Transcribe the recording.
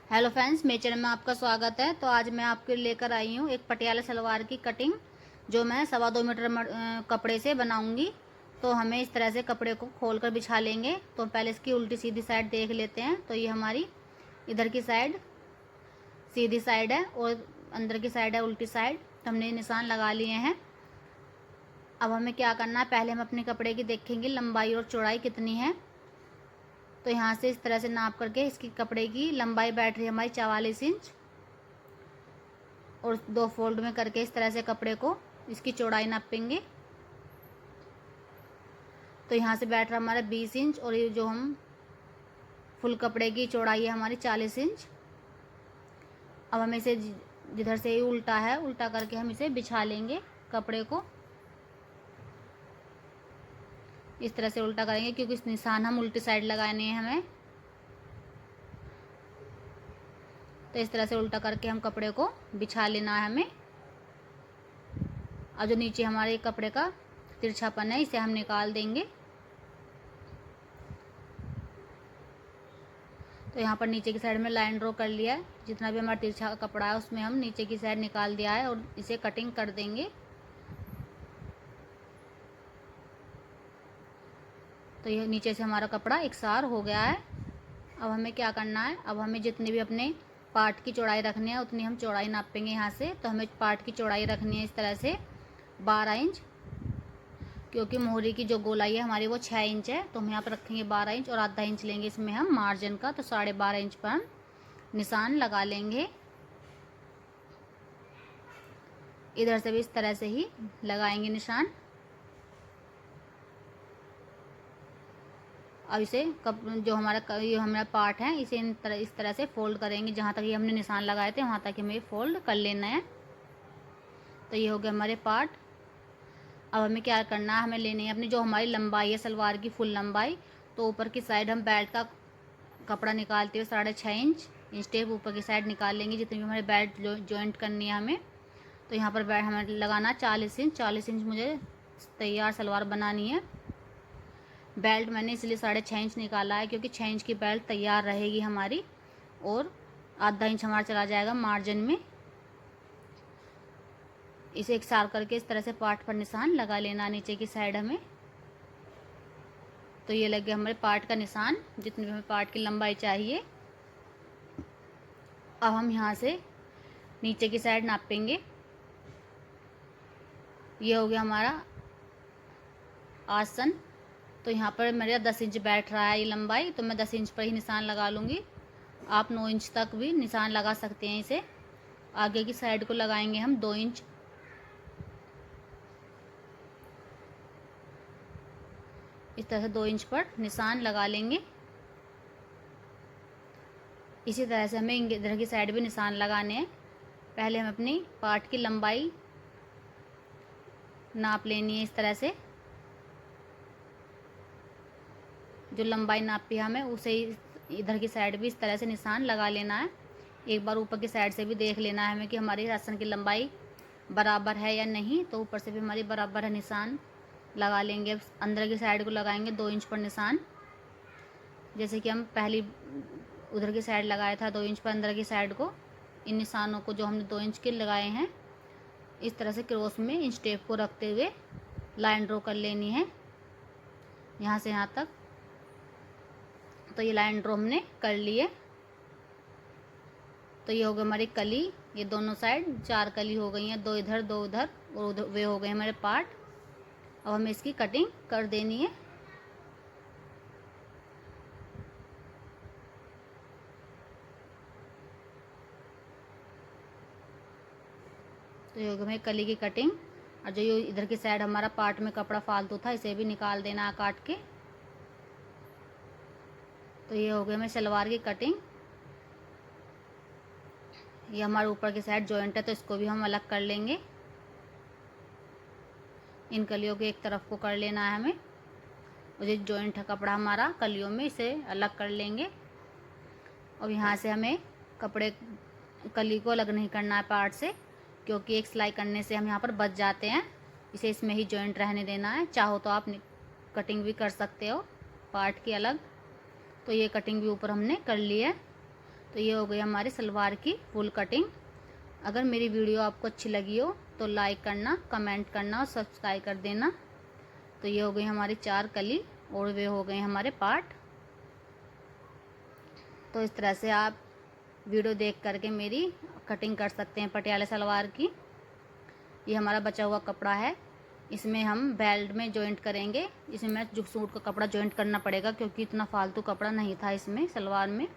Hello friends, मेरे channel में आपका स्वागत है। तो आज मैं आपके लेकर आई हूँ एक पटियाला सलवार की कटिंग, जो मैं 2.25 मीटर कपड़े से बनाऊंगी। तो हमें इस तरह से कपड़े को खोलकर बिछा लेंगे। तो पहले इसकी उल्टी सीधी साइड देख लेते हैं। तो ये हमारी इधर की साइड सीधी साइड है और अंदर की साइड है उल्टी साइड। तो हमने निशान लगा लिए हैं। अब हमें क्या करना है, पहले हम अपने कपड़े की देखेंगे लंबाई और चौड़ाई कितनी है। तो यहाँ से इस तरह से नाप करके इसकी कपड़े की लंबाई बैठ रही है हमारी 44 इंच, और 2 फोल्ड में करके इस तरह से कपड़े को इसकी चौड़ाई नापेंगे। तो यहाँ से बैठ रहा हमारा 20 इंच, और ये जो हम फुल कपड़े की चौड़ाई है हमारी 40 इंच। अब हमें इसे जिधर से ये उल्टा है, उल्टा करके हम इसे बिछा लेंगे कपड़े को। इस तरह से उल्टा करेंगे क्योंकि इस निशान हम उल्टी साइड लगाने हैं हमें। तो इस तरह से उल्टा करके हम कपड़े को बिछा लेना है हमें। और जो नीचे हमारे कपड़े का तिरछापन है, इसे हम निकाल देंगे। तो यहाँ पर नीचे की साइड में लाइन ड्रॉ कर लिया है। जितना भी हमारा तिरछा कपड़ा है उसमें हम नीचे की साइड निकाल दिया है और इसे कटिंग कर देंगे। तो यह नीचे से हमारा कपड़ा एकसार हो गया है। अब हमें क्या करना है, अब हमें जितनी भी अपने पार्ट की चौड़ाई रखनी है उतनी हम चौड़ाई नापेंगे यहाँ से। तो हमें पार्ट की चौड़ाई रखनी है इस तरह से 12 इंच, क्योंकि मोहरी की जो गोलाई है हमारी वो 6 इंच है। तो हम यहाँ पर रखेंगे 12 इंच और आधा इंच लेंगे इसमें हम मार्जिन का। तो 12.5 इंच पर हम निशान लगा लेंगे। इधर से भी इस तरह से ही लगाएंगे निशान। अब इसे जो हमारा पार्ट है इसे इस तरह से फोल्ड करेंगे। जहाँ तक ये हमने निशान लगाए थे वहाँ तक हमें फोल्ड कर लेना है। तो ये हो गया हमारे पार्ट। अब हमें क्या करना है, हमें लेनी है अपनी जो हमारी लंबाई है सलवार की फुल लंबाई। तो ऊपर की साइड हम बेल्ट का कपड़ा निकालते हुए 6.5 इंच टेप ऊपर की साइड निकाल लेंगे, जितनी भी हमारे बेल्ट जॉइंट करनी है हमें। तो यहाँ पर बेल्ट हमें लगाना 40 इंच। 40 इंच मुझे तैयार सलवार बनानी है। बेल्ट मैंने इसलिए 6.5 इंच निकाला है क्योंकि 6 इंच की बेल्ट तैयार रहेगी हमारी, और आधा इंच हमारा चला जाएगा मार्जिन में। इसे एकसार करके इस तरह से पार्ट पर निशान लगा लेना नीचे की साइड हमें। तो ये लग गया हमारे पार्ट का निशान, जितनी भी हमें पार्ट की लंबाई चाहिए। अब हम यहाँ से नीचे की साइड नापेंगे। ये हो गया हमारा आसन। तो यहाँ पर मेरा 10 इंच बैठ रहा है ये लंबाई, तो मैं 10 इंच पर ही निशान लगा लूँगी। आप 9 इंच तक भी निशान लगा सकते हैं इसे। आगे की साइड को लगाएंगे हम 2 इंच। इस तरह से 2 इंच पर निशान लगा लेंगे। इसी तरह से हमें इधर की साइड भी निशान लगाने हैं। पहले हम अपनी पार्ट की लंबाई नाप लेनी है इस तरह से। जो लंबाई नापी है हमें उसे इधर की साइड भी इस तरह से निशान लगा लेना है। एक बार ऊपर की साइड से भी देख लेना है हमें कि हमारी आसन की लंबाई बराबर है या नहीं। तो ऊपर से भी हमारी बराबर है, निशान लगा लेंगे। अब अंदर की साइड को लगाएंगे 2 इंच पर निशान, जैसे कि हम पहली उधर की साइड लगाया था 2 इंच पर अंदर की साइड को। इन निशानों को जो हमने 2 इंच के लगाए हैं इस तरह से क्रॉस में इंच टेप को रखते हुए लाइन ड्रॉ कर लेनी है यहाँ से यहाँ तक। तो ये लाइन ड्रॉ हमने कर लिए। तो ये हो गई हमारी कली, ये दोनों साइड 4 कली हो गई हैं, 2 इधर 2 उधर, और उधर वे हो गए हमारे पार्ट। अब हमें इसकी कटिंग कर देनी है। तो ये हो गई हमारी कली की कटिंग। और जो ये इधर की साइड हमारा पार्ट में कपड़ा फालतू था इसे भी निकाल देना काट के। तो ये हो गई हमें सलवार की कटिंग। ये हमारे ऊपर की साइड जॉइंट है तो इसको भी हम अलग कर लेंगे। इन कलियों के एक तरफ को कर लेना है हमें, और जो जॉइंट है कपड़ा हमारा कलियों में इसे अलग कर लेंगे। और यहाँ से हमें कपड़े कली को अलग नहीं करना है पार्ट से, क्योंकि एक सिलाई करने से हम यहाँ पर बच जाते हैं। इसे इसमें ही जॉइंट रहने देना है। चाहो तो आप कटिंग भी कर सकते हो पार्ट की अलग। तो ये कटिंग भी ऊपर हमने कर ली है। तो ये हो गई हमारी सलवार की फुल कटिंग। अगर मेरी वीडियो आपको अच्छी लगी हो तो लाइक करना, कमेंट करना और सब्सक्राइब कर देना। तो ये हो गई हमारी 4 कली और वे हो गए हमारे पार्ट। तो इस तरह से आप वीडियो देख करके मेरी कटिंग कर सकते हैं पटियाला सलवार की। ये हमारा बचा हुआ कपड़ा है, इसमें हम बेल्ट में जॉइंट करेंगे। इसमें जो सूट का कपड़ा जॉइंट करना पड़ेगा क्योंकि इतना फालतू कपड़ा नहीं था इसमें सलवार में।